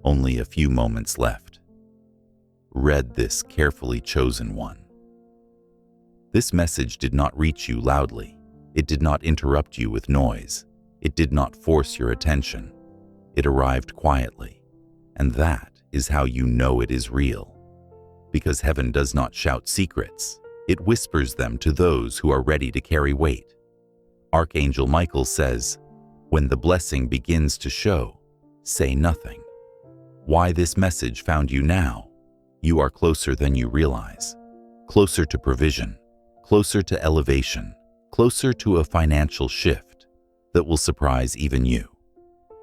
Only a few moments left. Read this carefully chosen one. This message did not reach you loudly. It did not interrupt you with noise. It did not force your attention. It arrived quietly. And that is how you know it is real. Because heaven does not shout secrets. It whispers them to those who are ready to carry weight. Archangel Michael says, when the blessing begins to show, say nothing. Why this message found you now? You are closer than you realize. Closer to provision, closer to elevation, closer to a financial shift that will surprise even you.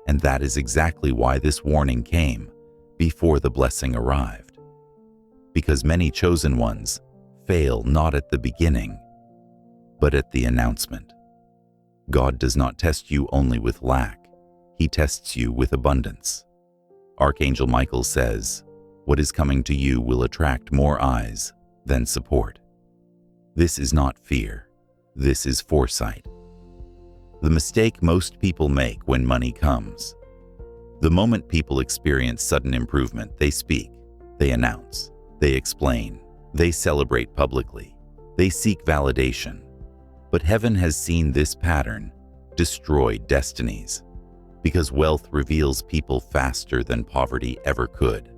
And that is exactly why this warning came before the blessing arrived. Because many chosen ones fail not at the beginning, but at the announcement. God does not test you only with lack. He tests you with abundance. Archangel Michael says, what is coming to you will attract more eyes than support. This is not fear. This is foresight. The mistake most people make when money comes. The moment people experience sudden improvement, they speak, they announce, they explain, they celebrate publicly, they seek validation. But heaven has seen this pattern destroy destinies, because wealth reveals people faster than poverty ever could.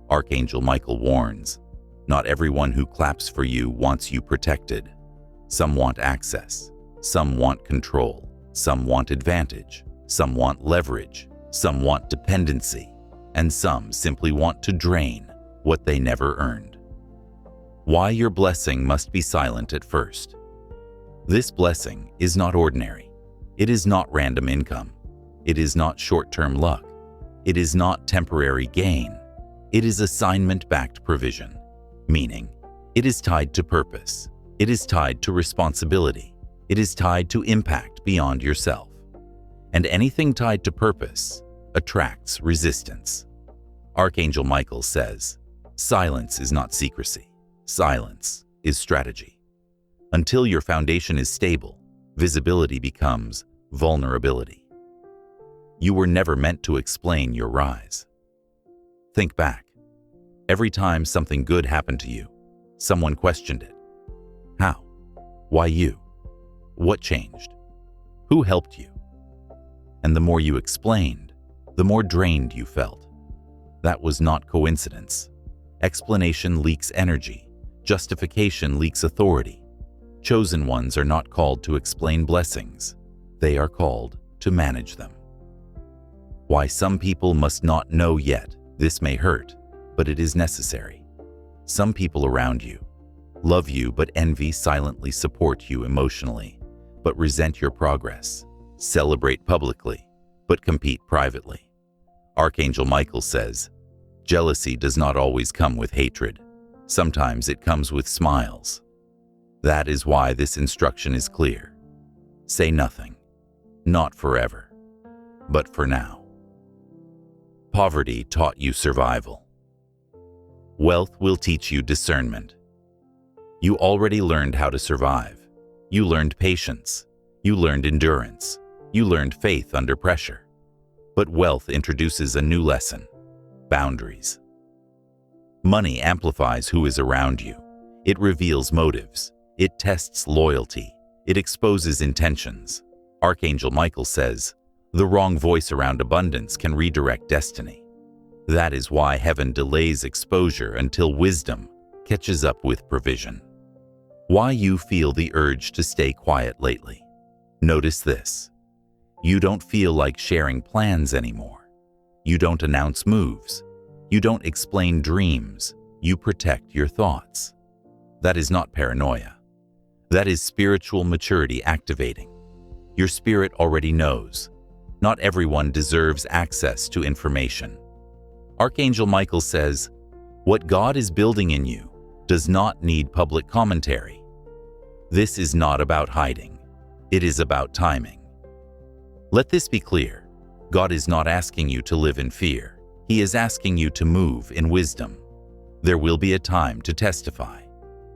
Archangel Michael warns, not everyone who claps for you wants you protected. Some want access, some want control, some want advantage, some want leverage, some want dependency, and some simply want to drain what they never earned. Why your blessing must be silent at first. This blessing is not ordinary. It is not random income. It is not short-term luck. It is not temporary gain. It is assignment-backed provision, meaning it is tied to purpose. It is tied to responsibility. It is tied to impact beyond yourself. And anything tied to purpose attracts resistance. Archangel Michael says, silence is not secrecy. Silence is strategy. Until your foundation is stable, visibility becomes vulnerability. You were never meant to explain your rise. Think back. Every time something good happened to you, someone questioned it. How? Why you? What changed? Who helped you? And the more you explained, the more drained you felt. That was not coincidence. Explanation leaks energy. Justification leaks authority. Chosen ones are not called to explain blessings. They are called to manage them. Why some people must not know yet. This may hurt, but it is necessary. Some people around you love you but envy, silently support you emotionally, but resent your progress, celebrate publicly, but compete privately. Archangel Michael says, jealousy does not always come with hatred. Sometimes it comes with smiles. That is why this instruction is clear. Say nothing, not forever, but for now. Poverty taught you survival. Wealth will teach you discernment. You already learned how to survive. You learned patience. You learned endurance. You learned faith under pressure. But wealth introduces a new lesson: boundaries. Money amplifies who is around you. It reveals motives. It tests loyalty. It exposes intentions. Archangel Michael says, the wrong voice around abundance can redirect destiny. That is why heaven delays exposure until wisdom catches up with provision. Why you feel the urge to stay quiet lately. Notice this. You don't feel like sharing plans anymore. You don't announce moves. You don't explain dreams. You protect your thoughts. That is not paranoia. That is spiritual maturity activating. Your spirit already knows. Not everyone deserves access to information. Archangel Michael says, what God is building in you does not need public commentary. This is not about hiding. It is about timing. Let this be clear. God is not asking you to live in fear. He is asking you to move in wisdom. There will be a time to testify,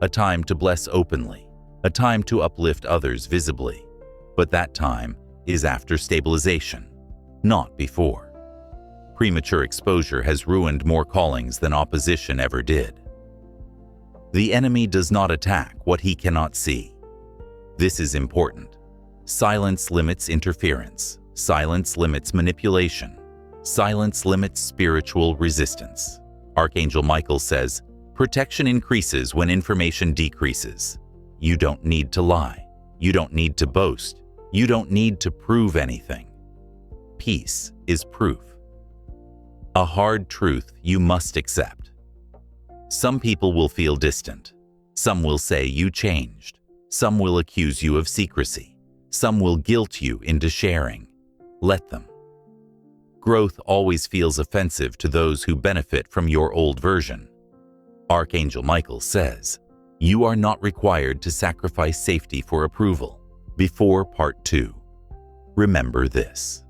a time to bless openly, a time to uplift others visibly. But that time is after stabilization, not before. Premature exposure has ruined more callings than opposition ever did. The enemy does not attack what he cannot see. This is important. Silence limits interference. Silence limits manipulation. Silence limits spiritual resistance. Archangel Michael says, protection increases when information decreases. You don't need to lie. You don't need to boast. You don't need to prove anything. Peace is proof. A hard truth you must accept. Some people will feel distant. Some will say you changed. Some will accuse you of secrecy. Some will guilt you into sharing. Let them. Growth always feels offensive to those who benefit from your old version. Archangel Michael says, you are not required to sacrifice safety for approval. Before Part 2. Remember this.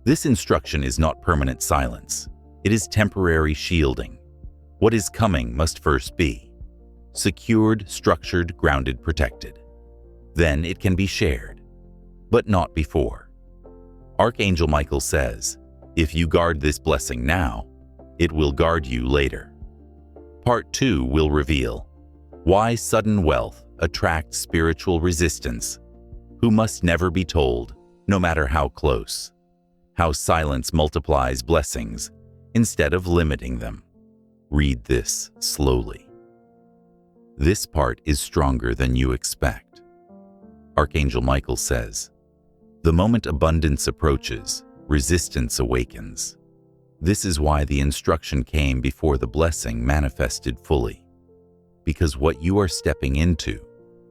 This instruction is not permanent silence. It is temporary shielding. What is coming must first be secured, structured, grounded, protected. Then it can be shared, but not before. Archangel Michael says, if you guard this blessing now, it will guard you later. Part 2 will reveal why sudden wealth attracts spiritual resistance, who must never be told, no matter how close, how silence multiplies blessings instead of limiting them. Read this slowly. This part is stronger than you expect. Archangel Michael says, the moment abundance approaches, resistance awakens. This is why the instruction came before the blessing manifested fully. Because what you are stepping into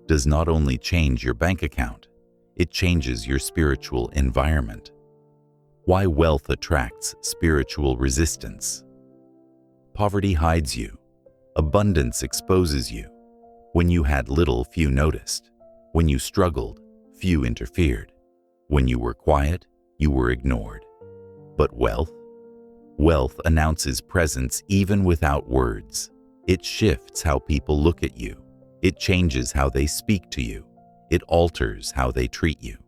does not only change your bank account, it changes your spiritual environment. Why wealth attracts spiritual resistance. Poverty hides you. Abundance exposes you. When you had little, few noticed. When you struggled, few interfered. When you were quiet, you were ignored. But wealth? Wealth announces presence even without words. It shifts how people look at you. It changes how they speak to you. It alters how they treat you.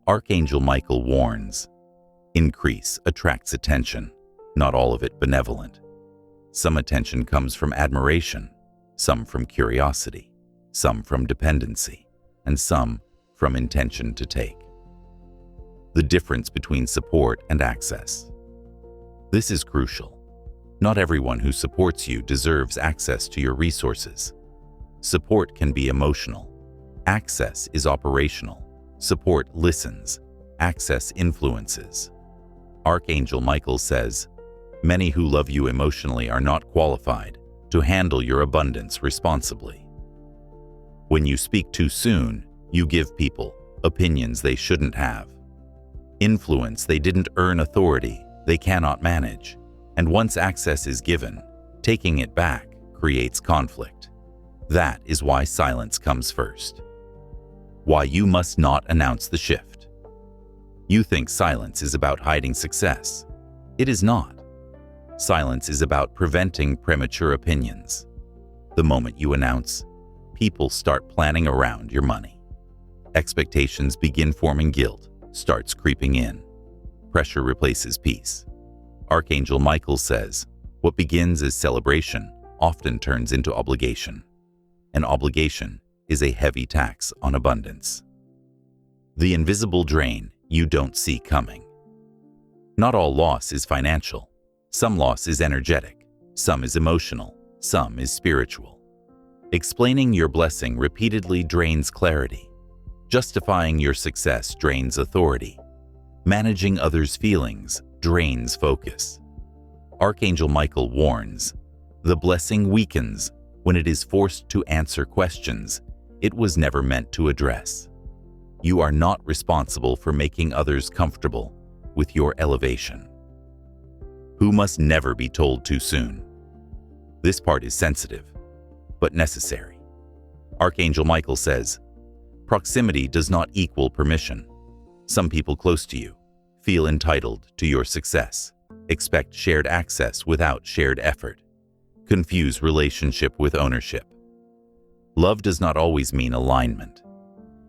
Archangel Michael warns, increase attracts attention, not all of it benevolent. Some attention comes from admiration, some from curiosity, some from dependency, and some from intention to take. The difference between support and access. This is crucial. Not everyone who supports you deserves access to your resources. Support can be emotional. Access is operational. Support listens. Access influences. Archangel Michael says, many who love you emotionally are not qualified to handle your abundance responsibly. When you speak too soon, you give people opinions they shouldn't have. Influence they didn't earn, authority they cannot manage. And once access is given, taking it back creates conflict. That is why silence comes first. Why you must not announce the shift. You think silence is about hiding success. It is not. Silence is about preventing premature opinions. The moment you announce, people start planning around your money. Expectations begin forming, guilt starts creeping in. Pressure replaces peace. Archangel Michael says, what begins as celebration often turns into obligation. An obligation is a heavy tax on abundance. The invisible drain you don't see coming. Not all loss is financial. Some loss is energetic. Some is emotional. Some is spiritual. Explaining your blessing repeatedly drains clarity. Justifying your success drains authority. Managing others' feelings drains focus. Archangel Michael warns, the blessing weakens when it is forced to answer questions it was never meant to address. You are not responsible for making others comfortable with your elevation. Who must never be told too soon. This part is sensitive, but necessary. Archangel Michael says, proximity does not equal permission. Some people close to you feel entitled to your success, expect shared access without shared effort, confuse relationship with ownership. Love does not always mean alignment,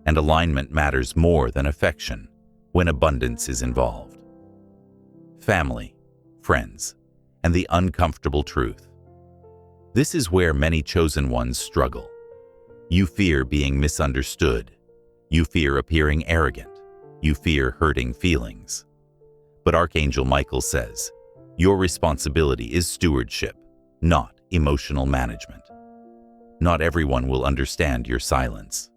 and alignment matters more than affection when abundance is involved. Family friends, and the uncomfortable truth. This is where many chosen ones struggle. You fear being misunderstood. You fear appearing arrogant. You fear hurting feelings. But Archangel Michael says, your responsibility is stewardship, not emotional management. Not everyone will understand your silence.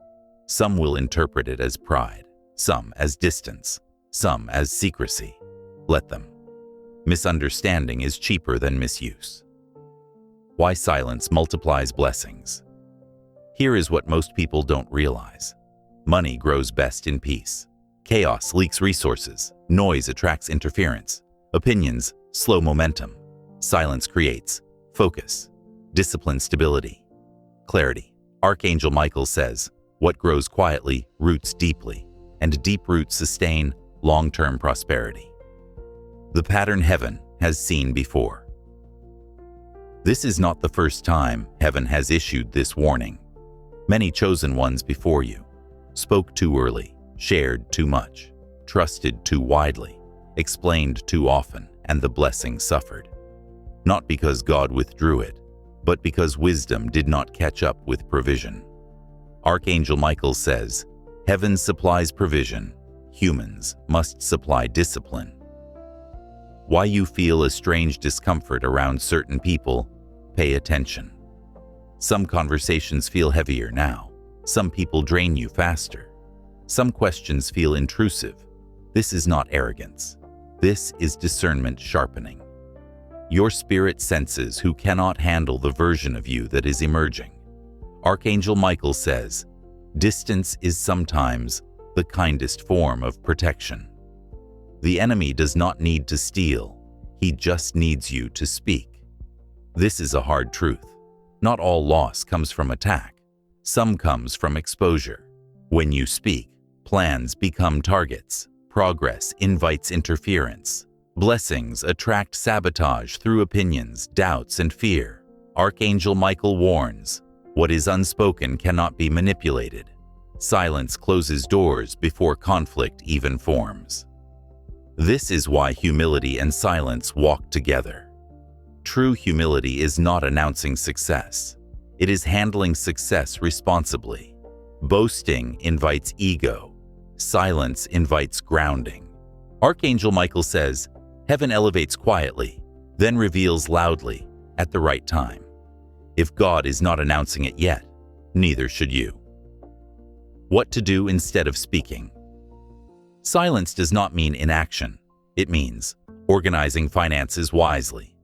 Some will interpret it as pride, some as distance, some as secrecy. Let them. Misunderstanding is cheaper than misuse. Why silence multiplies blessings. Here is what most people don't realize. Money grows best in peace. Chaos leaks resources. Noise attracts interference. Opinions slow momentum. Silence creates focus, discipline, stability, clarity. Archangel Michael says, what grows quietly roots deeply, and deep roots sustain long-term prosperity. The pattern heaven has seen before. This is not the first time heaven has issued this warning. Many chosen ones before you spoke too early, shared too much, trusted too widely, explained too often, and the blessing suffered. Not because God withdrew it, but because wisdom did not catch up with provision. Archangel Michael says, heaven supplies provision, humans must supply discipline. Why you feel a strange discomfort around certain people, pay attention. Some conversations feel heavier now. Some people drain you faster. Some questions feel intrusive. This is not arrogance. This is discernment sharpening. Your spirit senses who cannot handle the version of you that is emerging. Archangel Michael says, distance is sometimes the kindest form of protection. The enemy does not need to steal. He just needs you to speak. This is a hard truth. Not all loss comes from attack. Some comes from exposure. When you speak, plans become targets. Progress invites interference. Blessings attract sabotage through opinions, doubts, and fear. Archangel Michael warns, what is unspoken cannot be manipulated. Silence closes doors before conflict even forms. This is why humility and silence walk together. True humility is not announcing success. It is handling success responsibly. Boasting invites ego. Silence invites grounding. Archangel Michael says, heaven elevates quietly, then reveals loudly at the right time. If God is not announcing it yet, neither should you. What to do instead of speaking. Silence does not mean inaction. It means organizing finances wisely,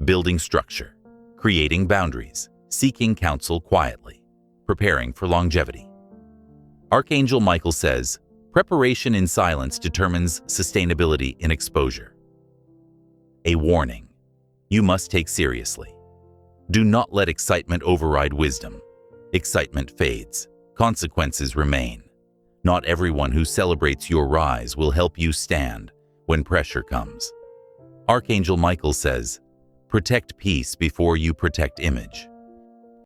building structure, creating boundaries, seeking counsel quietly, preparing for longevity. Archangel Michael says, preparation in silence determines sustainability in exposure. A warning. You must take seriously. Do not let excitement override wisdom. Excitement fades. Consequences remain. Not everyone who celebrates your rise will help you stand when pressure comes. Archangel Michael says, protect peace before you protect image.